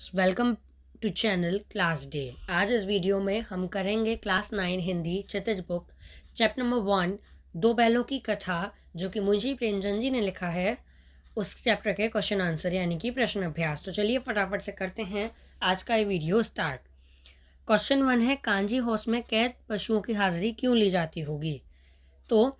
Welcome to channel class day. आज इस video में हम करेंगे class 9 Hindi Kshitij book chapter number 1 दो बैलों की कथा, जो कि मुंशी प्रेमचंद जी ने लिखा है। उस चैप्टर के क्वेश्चन आंसर यानी कि प्रश्न अभ्यास। तो चलिए फटाफट से करते हैं आज का ये वीडियो स्टार्ट। क्वेश्चन 1 है, कांजी हाउस में कैद पशुओं की हाजिरी क्यों ली जाती होगी? तो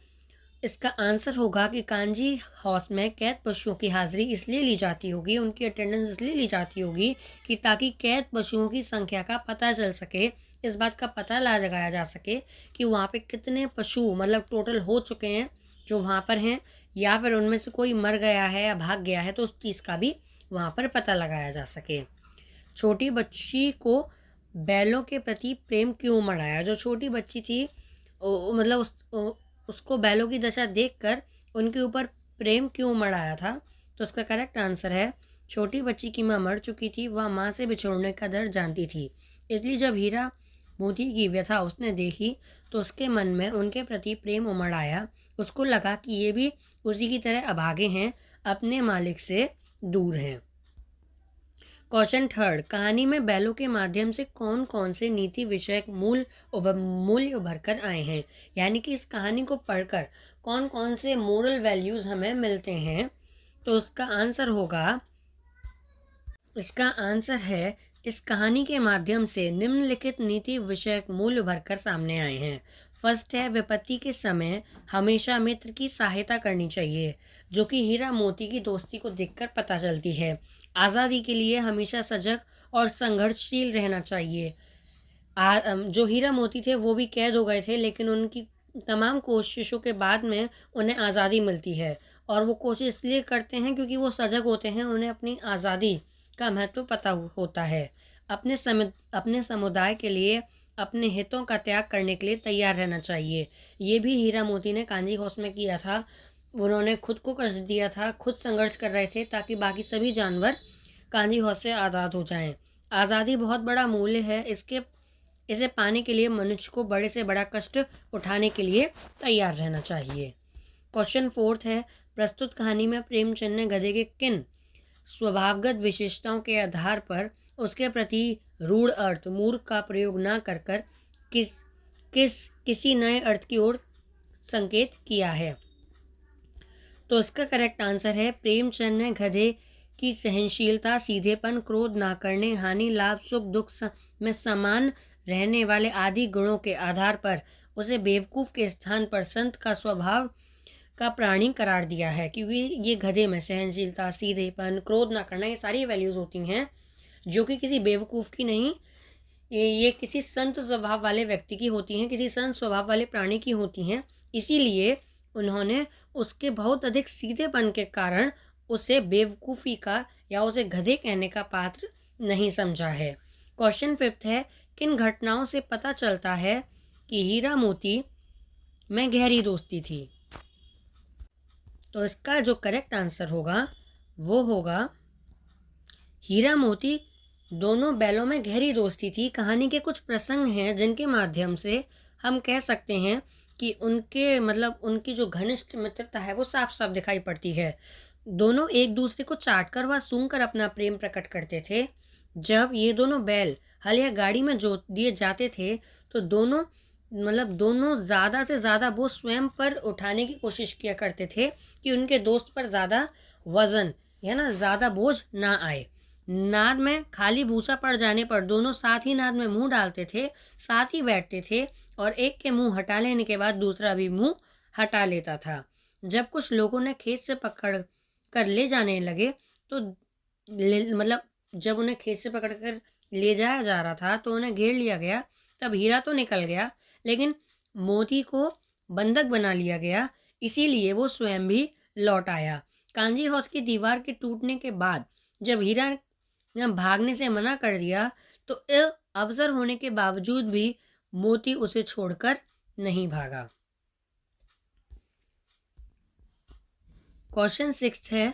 इसका आंसर होगा कि कांजी हाउस में कैद पशुओं की हाजिरी इसलिए ली जाती होगी, उनकी अटेंडेंस इसलिए ली जाती होगी कि ताकि कैद पशुओं की संख्या का पता चल सके, इस बात का पता लगाया जा सके कि वहाँ पे कितने पशु मतलब टोटल हो चुके हैं जो वहाँ पर हैं, या फिर उनमें से कोई मर गया है या भाग गया है, तो उस चीज़ का भी वहाँ पर पता लगाया जा सके। छोटी बच्ची को बैलों के प्रति प्रेम क्यों मढ़ाया? जो छोटी बच्ची थी मतलब उसको बैलों की दशा देखकर उनके ऊपर प्रेम क्यों मढ़ाया था? तो उसका करेक्ट आंसर है, छोटी बच्ची की माँ मर चुकी थी, वह माँ से बिछोड़ने का दर्द जानती थी, इसलिए जब हीरा मोती की व्यथा उसने देखी तो उसके मन में उनके प्रति प्रेम उमड़ आया। उसको लगा कि ये भी उसी की तरह अभागे हैं, अपने मालिक से दूर हैं। क्वेश्चन 3, कहानी में बैलों के माध्यम से कौन कौन से नीति विषयक मूल्य उभर कर आए हैं? यानी कि इस कहानी को पढ़कर कौन कौन से मोरल वैल्यूज़ हमें मिलते हैं? तो इसका आंसर है, इस कहानी के माध्यम से निम्नलिखित नीति विषयक मूल्य उभर कर सामने आए हैं। फर्स्ट है, विपत्ति के समय हमेशा मित्र की सहायता करनी चाहिए, जो कि हीरा मोती की दोस्ती को देखकर पता चलती है। आज़ादी के लिए हमेशा सजग और संघर्षशील रहना चाहिए। जो हीरा मोती थे वो भी कैद हो गए थे, लेकिन उनकी तमाम कोशिशों के बाद में उन्हें आज़ादी मिलती है, और वो कोशिश इसलिए करते हैं क्योंकि वो सजग होते हैं, उन्हें अपनी आज़ादी का महत्व पता होता है। अपने समुदाय के लिए अपने हितों का त्याग करने के लिए तैयार रहना चाहिए। ये भी हीरा मोती ने कांजी हाउस में किया था। उन्होंने खुद को कष्ट दिया था, खुद संघर्ष कर रहे थे ताकि बाकी सभी जानवर कांजी हाउस से आज़ाद हो जाएं। आज़ादी बहुत बड़ा मूल्य है, इसे पाने के लिए मनुष्य को बड़े से बड़ा कष्ट उठाने के लिए तैयार रहना चाहिए। क्वेश्चन 4 है, प्रस्तुत कहानी में प्रेमचंद ने गधे के किन स्वभावगत विशेषताओं के आधार पर उसके प्रति रूढ़ अर्थ मूर्ख का प्रयोग न कर किसी नए अर्थ की ओर संकेत किया है? तो इसका करेक्ट आंसर है, प्रेमचंद ने गधे की सहनशीलता, सीधेपन, क्रोध ना करने, हानि लाभ सुख दुख में समान रहने वाले आदि गुणों के आधार पर उसे बेवकूफ़ के स्थान पर संत का स्वभाव का प्राणी करार दिया है। क्योंकि ये गधे में सहनशीलता, सीधेपन, क्रोध ना करना, ये सारी वैल्यूज़ होती हैं जो कि किसी बेवकूफ़ की नहीं, ये किसी संत स्वभाव वाले व्यक्ति की होती हैं, किसी संत स्वभाव वाले प्राणी की होती हैं। इसीलिए उन्होंने उसके बहुत अधिक सीधेपन के कारण उसे बेवकूफ़ी का या उसे गधे कहने का पात्र नहीं समझा है। क्वेश्चन 5 है, किन घटनाओं से पता चलता है कि हीरा मोती में गहरी दोस्ती थी? तो इसका जो करेक्ट आंसर होगा वो होगा, हीरा मोती दोनों बैलों में गहरी दोस्ती थी। कहानी के कुछ प्रसंग हैं जिनके माध्यम से हम कह सकते हैं कि उनकी जो घनिष्ठ मित्रता है वो साफ साफ दिखाई पड़ती है। दोनों एक दूसरे को चाटकर व सूंघकर अपना प्रेम प्रकट करते थे। जब ये दोनों बैल हल या गाड़ी में जोत दिए जाते थे तो दोनों ज़्यादा से ज़्यादा वो स्वयं पर उठाने की कोशिश किया करते थे कि उनके दोस्त पर ज़्यादा वज़न या ज़्यादा बोझ ना आए। नाद में खाली भूसा पड़ जाने पर दोनों साथ ही नाद में मुंह डालते थे, साथ ही बैठते थे, और एक के मुंह हटा लेने के बाद दूसरा भी मुंह हटा लेता था। जब कुछ लोगों ने खेत से पकड़ कर ले जाने लगे तो जब उन्हें खेत से पकड़ कर ले जाया जा रहा था तो उन्हें घेर लिया गया। तब हीरा तो निकल गया, लेकिन मोती को बंधक बना लिया गया, इसीलिए वो स्वयं भी लौट आया। कांजी हाउस की दीवार के टूटने के बाद जब हीरा ने भागने से मना कर दिया तो अवसर होने के बावजूद भी मोती उसे छोड़कर नहीं भागा। क्वेश्चन 6 है,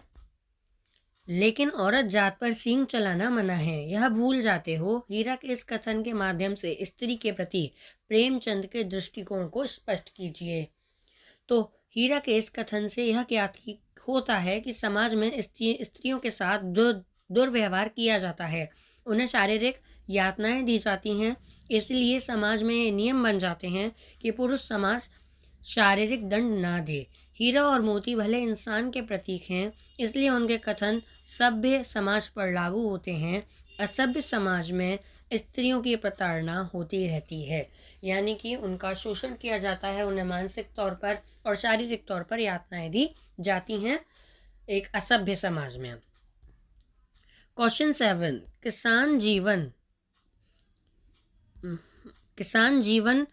लेकिन औरत जात पर सींग चलाना मना है, यह भूल जाते हो। हीरा के इस कथन के माध्यम से स्त्री के प्रति प्रेमचंद के दृष्टिकोण को स्पष्ट कीजिए। तो हीरा के इस कथन से यह क्या होता है कि समाज में स्त्रियों के साथ दुर्व्यवहार किया जाता है। उन्हें शारीरिक यातनाएं दी जाती हैं। इसलिए समाज में ये नियम बन जाते हैं कि पुरुष समाज शारीरिक दंड ना दे। हीरा और मोती भले इंसान के प्रतीक हैं, इसलिए उनके कथन सभ्य समाज पर लागू होते हैं। असभ्य समाज में स्त्रियों की प्रताड़ना होती रहती है, यानी कि उनका शोषण किया जाता है, उन्हें मानसिक तौर पर और शारीरिक तौर पर यातनाएं दी जाती हैं एक असभ्य समाज में। क्वेश्चन 7, किसान जीवन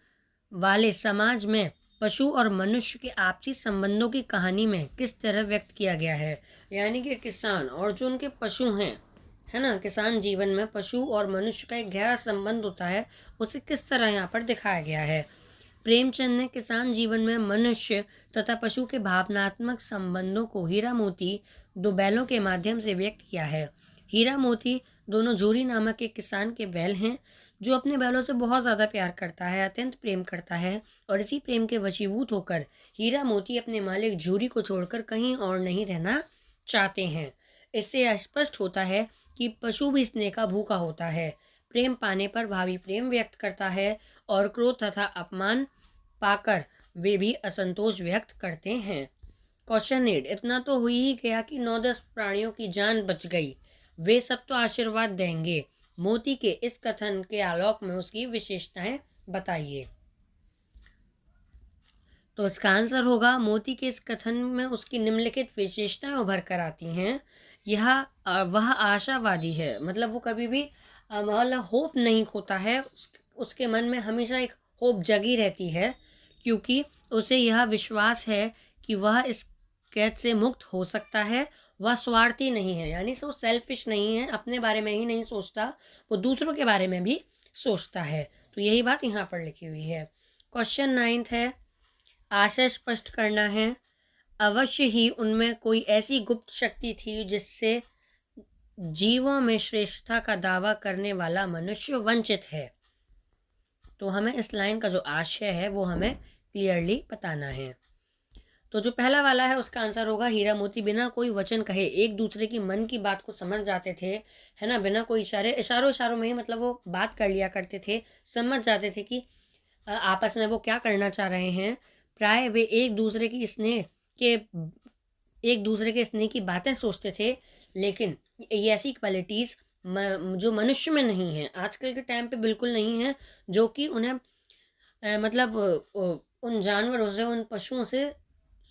वाले समाज में पशु और मनुष्य के आपसी संबंधों की कहानी में किस तरह व्यक्त किया गया है। यानी कि किसान और जो उनके पशु हैं, है ना, किसान जीवन में पशु और मनुष्य का एक गहरा संबंध होता है, उसे किस तरह यहाँ पर दिखाया गया है। प्रेमचंद ने किसान जीवन में मनुष्य तथा पशु के भावनात्मक संबंधों को हीरा मोती दो बैलों के माध्यम से व्यक्त किया है। हीरा मोती दोनों जोरी नामक एक किसान के बैल हैं, जो अपने बैलों से बहुत ज़्यादा प्यार करता है, अत्यंत प्रेम करता है, और इसी प्रेम के वशीभूत होकर हीरा मोती अपने मालिक जोरी को छोड़कर कहीं और नहीं रहना चाहते हैं। इससे स्पष्ट होता है कि पशु भी स्नेह का भूखा होता है, प्रेम पाने पर भावी प्रेम व्यक्त करता है, और क्रोध तथा अपमान पाकर वे भी असंतोष व्यक्त करते हैं। क्वेश्चन 8, इतना तो हो ही गया कि 9-10 प्राणियों की जान बच गई, वे सब तो आशीर्वाद देंगे। मोती के इस कथन के आलोक में उसकी विशेषताएं बताइए। तो इसका आंसर होगा, मोती के इस कथन में उसकी निम्नलिखित विशेषताएं उभर कर आती हैं। वह आशावादी है, मतलब वो कभी भी मतलब होप नहीं खोता है, उसके मन में हमेशा एक होप जगी रहती है, क्योंकि उसे यह विश्वास है कि वह इस कैद से मुक्त हो सकता है। वह स्वार्थी नहीं है, यानी वो सेल्फिश नहीं है, अपने बारे में ही नहीं सोचता, वो दूसरों के बारे में भी सोचता है। तो यही बात यहाँ पर लिखी हुई है। क्वेश्चन 9 है, आशय स्पष्ट करना है। अवश्य ही उनमें कोई ऐसी गुप्त शक्ति थी जिससे जीवों में श्रेष्ठता का दावा करने वाला मनुष्य वंचित है। तो हमें इस लाइन का जो आशय है वो हमें क्लियरली बताना है। तो जो पहला वाला है उसका आंसर होगा, हीरा मोती बिना कोई वचन कहे एक दूसरे की मन की बात को समझ जाते थे, है ना, बिना कोई इशारों में ही मतलब वो बात कर लिया करते थे, समझ जाते थे कि आपस में वो क्या करना चाह रहे हैं। प्राय वे एक दूसरे के स्नेह की बातें सोचते थे, लेकिन ये ऐसी क्वालिटीज़ जो मनुष्य में नहीं है, आजकल के टाइम पे बिल्कुल नहीं है, जो कि उन्हें मतलब उन जानवरों से, उन पशुओं से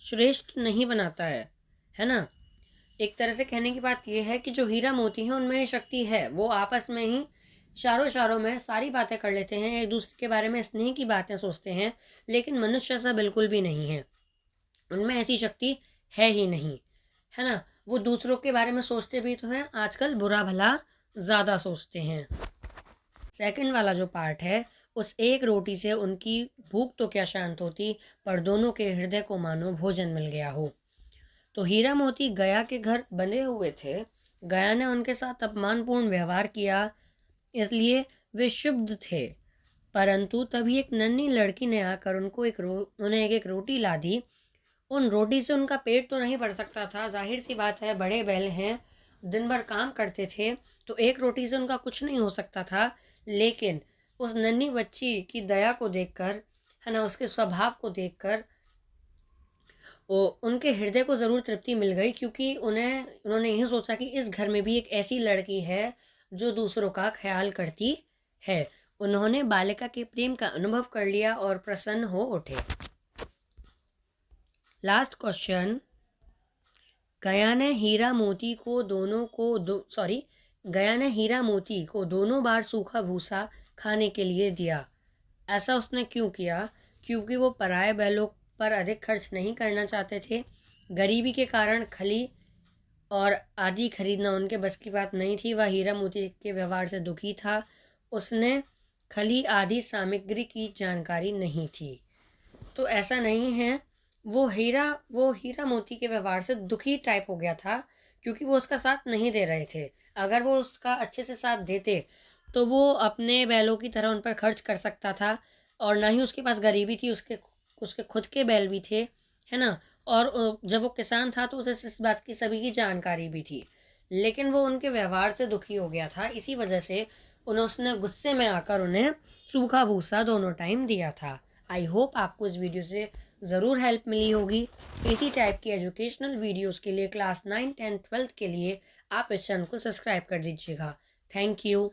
श्रेष्ठ नहीं बनाता है ना। एक तरह से कहने की बात यह है कि जो हीरा मोती हैं उनमें ये शक्ति है, वो आपस में ही इशारों में सारी बातें कर लेते हैं, एक दूसरे के बारे में स्नेह की बातें सोचते हैं, लेकिन मनुष्य ऐसा बिल्कुल भी नहीं है, उनमें ऐसी शक्ति है ही नहीं, है ना। वो दूसरों के बारे में सोचते भी तो हैं, आजकल बुरा भला ज़्यादा सोचते हैं। सेकंड वाला जो पार्ट है, उस एक रोटी से उनकी भूख तो क्या शांत होती, पर दोनों के हृदय को मानो भोजन मिल गया हो। तो हीरा मोती गया के घर बंधे हुए थे, गया ने उनके साथ अपमानपूर्ण व्यवहार किया, इसलिए वे शुद्ध थे। परंतु तभी एक नन्ही लड़की ने आकर उन्हें एक रोटी ला दी। उन रोटी से उनका पेट तो नहीं भर सकता था, जाहिर सी बात है, बड़े बैल हैं, दिन भर काम करते थे, तो एक रोटी से उनका कुछ नहीं हो सकता था। लेकिन उस नन्ही बच्ची की दया को देखकर, है ना, उसके स्वभाव को देखकर उनके हृदय को ज़रूर तृप्ति मिल गई, क्योंकि उन्होंने यही सोचा कि इस घर में भी एक ऐसी लड़की है जो दूसरों का ख्याल करती है। उन्होंने बालिका के प्रेम का अनुभव कर लिया और प्रसन्न हो उठे। लास्ट क्वेश्चन, गया ने हीरा मोती को दोनों बार सूखा भूसा खाने के लिए दिया। ऐसा उसने क्यों किया? क्योंकि वो पराये बैलों पर अधिक खर्च नहीं करना चाहते थे। गरीबी के कारण खली और आदि खरीदना उनके बस की बात नहीं थी। वह हीरा मोती के व्यवहार से दुखी था। उसने खली आदि सामग्री की जानकारी नहीं थी। तो ऐसा नहीं है, वो हीरा मोती के व्यवहार से दुखी टाइप हो गया था, क्योंकि वो उसका साथ नहीं दे रहे थे। अगर वो उसका अच्छे से साथ देते तो वो अपने बैलों की तरह उन पर खर्च कर सकता था, और ना ही उसके पास गरीबी थी, उसके खुद के बैल भी थे, है ना। और जब वो किसान था तो उसे इस बात की सभी की जानकारी भी थी। लेकिन वो उनके व्यवहार से दुखी हो गया था। इसी वजह से उसने गुस्से में आकर उन्हें सूखा भूसा दोनों टाइम दिया था। आई होप आपको इस वीडियो से ज़रूर हेल्प मिली होगी। इसी टाइप की एजुकेशनल वीडियोस के लिए क्लास 9, 10, 12 के लिए आप इस चैनल को सब्सक्राइब कर दीजिएगा। Thank you.